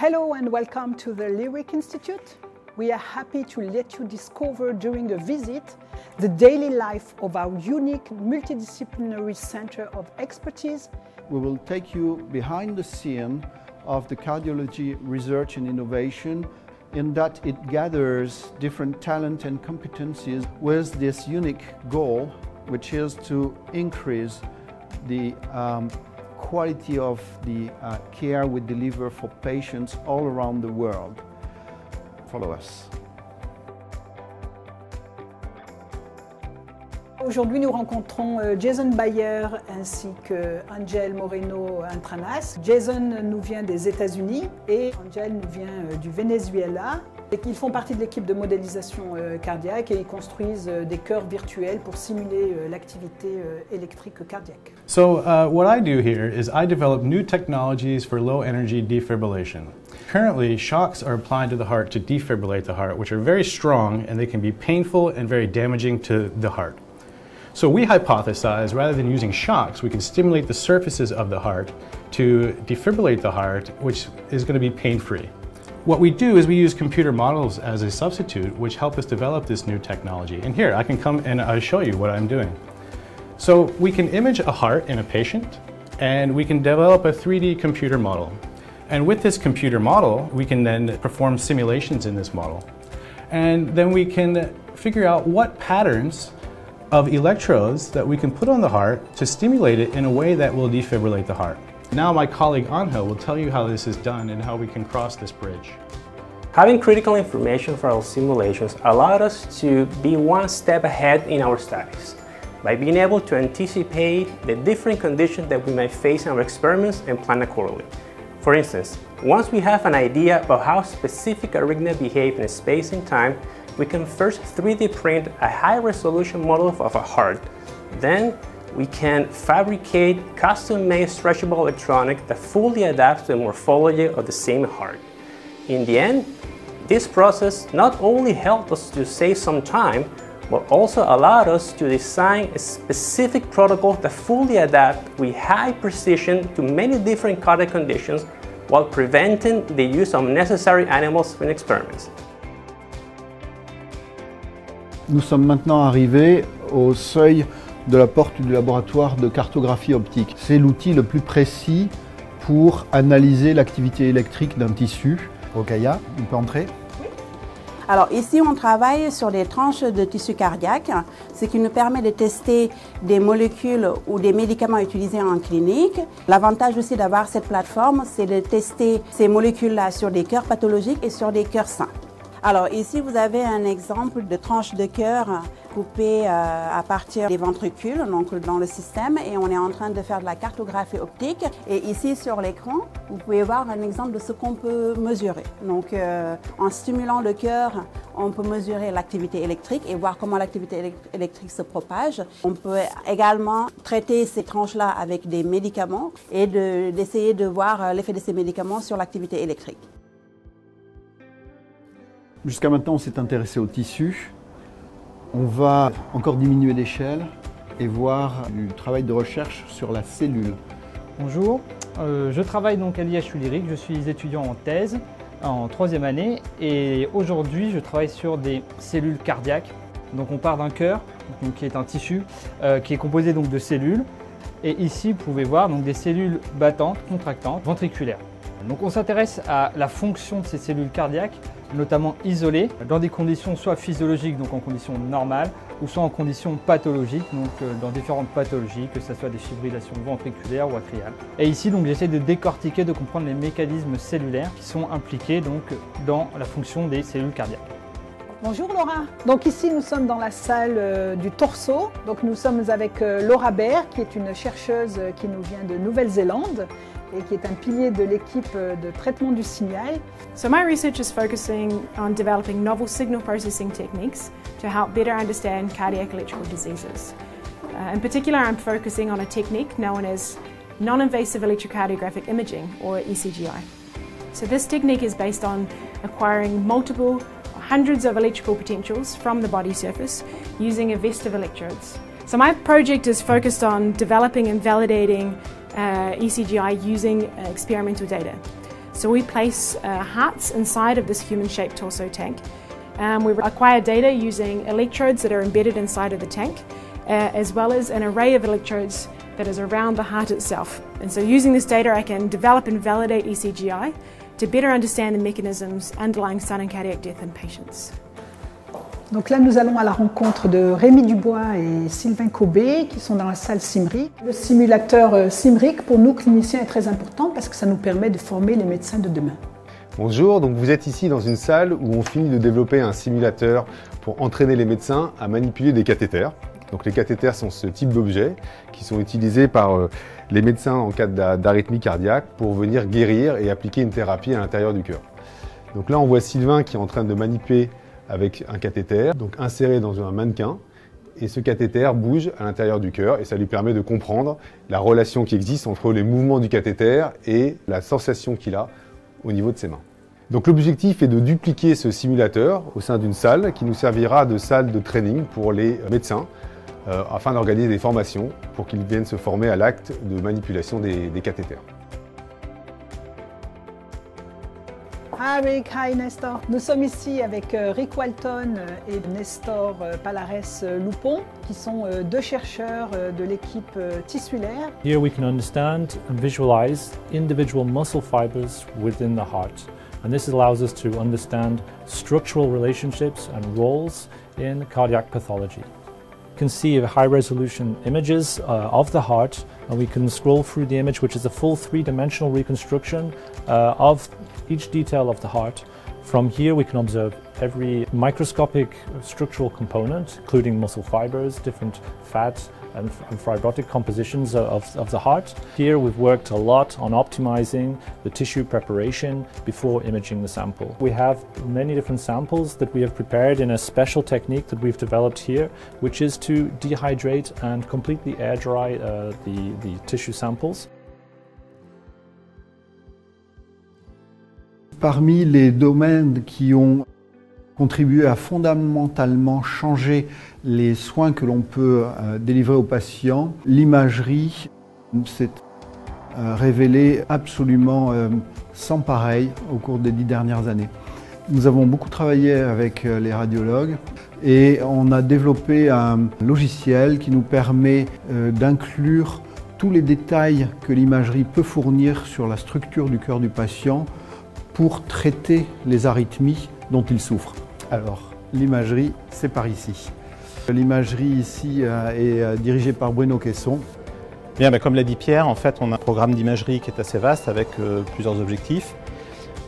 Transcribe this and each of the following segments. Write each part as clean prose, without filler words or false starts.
Hello and welcome to the Lyric Institute. We are happy to let you discover during a visit the daily life of our unique multidisciplinary center of expertise. We will take you behind the scene of the cardiology research and innovation in that it gathers different talent and competencies with this unique goal, which is to increase the quality of the care we deliver for patients all around the world. Follow us. Aujourd'hui, nous rencontrons Jason Bayer ainsi que Angel Moreno Antranas. Jason nous vient des États-Unis et Angel nous vient du Venezuela. Ils font partie de l'équipe de modélisation cardiaque et ils construisent des cœurs virtuels pour simuler l'activité électrique cardiaque. So what I do here is I develop new technologies for low energy defibrillation. Currently, shocks are applied to the heart to defibrillate the heart, which are very strong and they can be painful and very damaging to the heart. So we hypothesize, rather than using shocks, we can stimulate the surfaces of the heart to defibrillate the heart, which is going to be pain-free. What we do is we use computer models as a substitute, which help us develop this new technology. And here, I can come and I'll show you what I'm doing. So we can image a heart in a patient, and we can develop a 3D computer model. And with this computer model, we can then perform simulations in this model. And then we can figure out what patterns of electrodes that we can put on the heart to stimulate it in a way that will defibrillate the heart. Now my colleague Angel will tell you how this is done and how we can cross this bridge. Having critical information for our simulations allowed us to be one step ahead in our studies by being able to anticipate the different conditions that we may face in our experiments and plan accordingly. For instance, once we have an idea of how specific arrhythmia behave in space and time, we can first 3D print a high-resolution model of a heart. Then we can fabricate custom-made stretchable electronics that fully adapts to the morphology of the same heart. In the end, this process not only helped us to save some time, but also allowed us to design a specific protocol that fully adapts with high precision to many different cardiac conditions while preventing the use of unnecessary animals in experiments. Nous sommes maintenant arrivés au seuil de la porte du laboratoire de cartographie optique. C'est l'outil le plus précis pour analyser l'activité électrique d'un tissu. Rokhaya, on peut entrer? Alors ici, on travaille sur des tranches de tissu cardiaque, ce qui nous permet de tester des molécules ou des médicaments utilisés en clinique. L'avantage aussi d'avoir cette plateforme, c'est de tester ces molécules-là sur des cœurs pathologiques et sur des cœurs sains. Alors ici, vous avez un exemple de tranche de cœur coupée à partir des ventricules, donc dans le système, et on est en train de faire de la cartographie optique. Et ici, sur l'écran, vous pouvez voir un exemple de ce qu'on peut mesurer. Donc en stimulant le cœur, on peut mesurer l'activité électrique et voir comment l'activité électrique se propage. On peut également traiter ces tranches-là avec des médicaments et d'essayer de voir l'effet de ces médicaments sur l'activité électrique. Jusqu'à maintenant, on s'est intéressé au tissu. On va encore diminuer l'échelle et voir du travail de recherche sur la cellule. Bonjour, je travaille donc à l'IHU Lyric, je suis étudiant en thèse en 3e année et aujourd'hui je travaille sur des cellules cardiaques. Donc on part d'un cœur, qui est un tissu qui est composé donc de cellules, et ici vous pouvez voir donc des cellules battantes, contractantes, ventriculaires. Donc on s'intéresse à la fonction de ces cellules cardiaques, notamment isolées, dans des conditions soit physiologiques, donc en conditions normales, ou soit en conditions pathologiques, donc dans différentes pathologies, que ce soit des fibrillations ventriculaires ou atriales. Et ici, donc, j'essaie de décortiquer, de comprendre les mécanismes cellulaires qui sont impliqués donc, dans la fonction des cellules cardiaques. Bonjour Laura. Donc ici nous sommes dans la salle du torso. Donc nous sommes avec Laura Baer qui est une chercheuse qui nous vient de Nouvelle-Zélande et qui est un pilier de l'équipe de traitement du signal. So my research is focusing on developing novel signal processing techniques to help better understand cardiac electrical diseases. In particular, I'm focusing on a technique known as non-invasive electrocardiographic imaging, or ECGI. So this technique is based on acquiring multiple hundreds of electrical potentials from the body surface using a vest of electrodes. So my project is focused on developing and validating ECGI using experimental data. So we place hearts inside of this human-shaped torso tank. We acquire data using electrodes that are embedded inside of the tank, as well as an array of electrodes that is around the heart itself. And so using this data, I can develop and validate ECGI to better understand the mechanisms underlying sudden cardiac death in patients. Donc là, nous allons à la rencontre de Rémi Dubois et Sylvain Cobé qui sont dans la salle Simric. Le simulateur Simric, pour nous cliniciens, est très important parce que ça nous permet de former les médecins de demain. Bonjour, donc vous êtes ici dans une salle où on finit de développer un simulateur pour entraîner les médecins à manipuler des cathéters. Donc les cathéters sont ce type d'objets qui sont utilisés par les médecins en cas d'arythmie cardiaque pour venir guérir et appliquer une thérapie à l'intérieur du cœur. Donc là on voit Sylvain qui est en train de manipuler avec un cathéter, donc inséré dans un mannequin, et ce cathéter bouge à l'intérieur du cœur et ça lui permet de comprendre la relation qui existe entre les mouvements du cathéter et la sensation qu'il a au niveau de ses mains. Donc l'objectif est de dupliquer ce simulateur au sein d'une salle qui nous servira de salle de training pour les médecins afin d'organiser des formations pour qu'ils viennent se former à l'acte de manipulation des cathéters. Hi Rick, hi Nestor. Nous sommes ici avec Rick Walton et Nestor Palares Loupon, qui sont deux chercheurs de l'équipe tissulaire. Here we can understand and visualize individual muscle fibers within the heart. And this allows us to understand structural relationships and roles in cardiac pathology. We can see high-resolution images of the heart, and we can scroll through the image, which is a full three-dimensional reconstruction of each detail of the heart. From here we can observe every microscopic structural component, including muscle fibers, different fat and fibrotic compositions of the heart. Here we've worked a lot on optimizing the tissue preparation before imaging the sample. We have many different samples that we have prepared in a special technique that we've developed here, which is to dehydrate and completely air dry the tissue samples. Parmi les domaines qui ont contribué à fondamentalement changer les soins que l'on peut délivrer aux patients, l'imagerie s'est révélée absolument sans pareil au cours des 10 dernières années. Nous avons beaucoup travaillé avec les radiologues et on a développé un logiciel qui nous permet d'inclure tous les détails que l'imagerie peut fournir sur la structure du cœur du patient pour traiter les arythmies dont il souffre. Alors, l'imagerie, c'est par ici. L'imagerie ici est dirigée par Bruno Caisson. Bien, comme l'a dit Pierre, en fait, on a un programme d'imagerie qui est assez vaste avec plusieurs objectifs.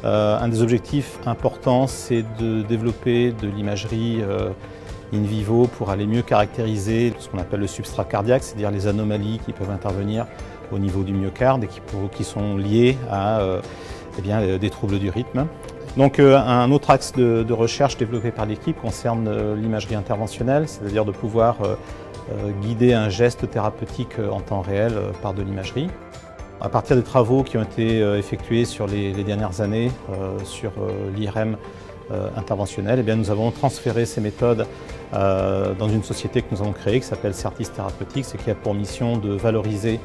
Un des objectifs importants, c'est de développer de l'imagerie in vivo pour aller mieux caractériser ce qu'on appelle le substrat cardiaque, c'est-à-dire les anomalies qui peuvent intervenir au niveau du myocarde et qui sont liées à des troubles du rythme. Donc un autre axe de recherche développé par l'équipe concerne l'imagerie interventionnelle, c'est-à-dire de pouvoir guider un geste thérapeutique en temps réel par de l'imagerie. À partir des travaux qui ont été effectués sur les dernières années sur l'IRM interventionnel, nous avons transféré ces méthodes dans une société que nous avons créée qui s'appelle Certis Therapeutics et qui a pour mission de valoriser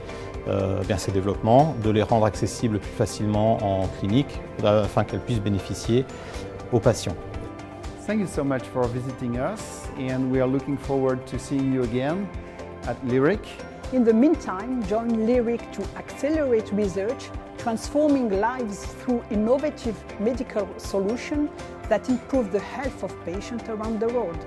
ces développements, de les rendre accessibles plus facilement en clinique afin qu'elles puissent bénéficier aux patients. Thank you so much for visiting us and we are looking forward to seeing you again at Lyric. In the meantime, join Lyric to accelerate research, transforming lives through innovative medical solutions that improve the health of patients around the world.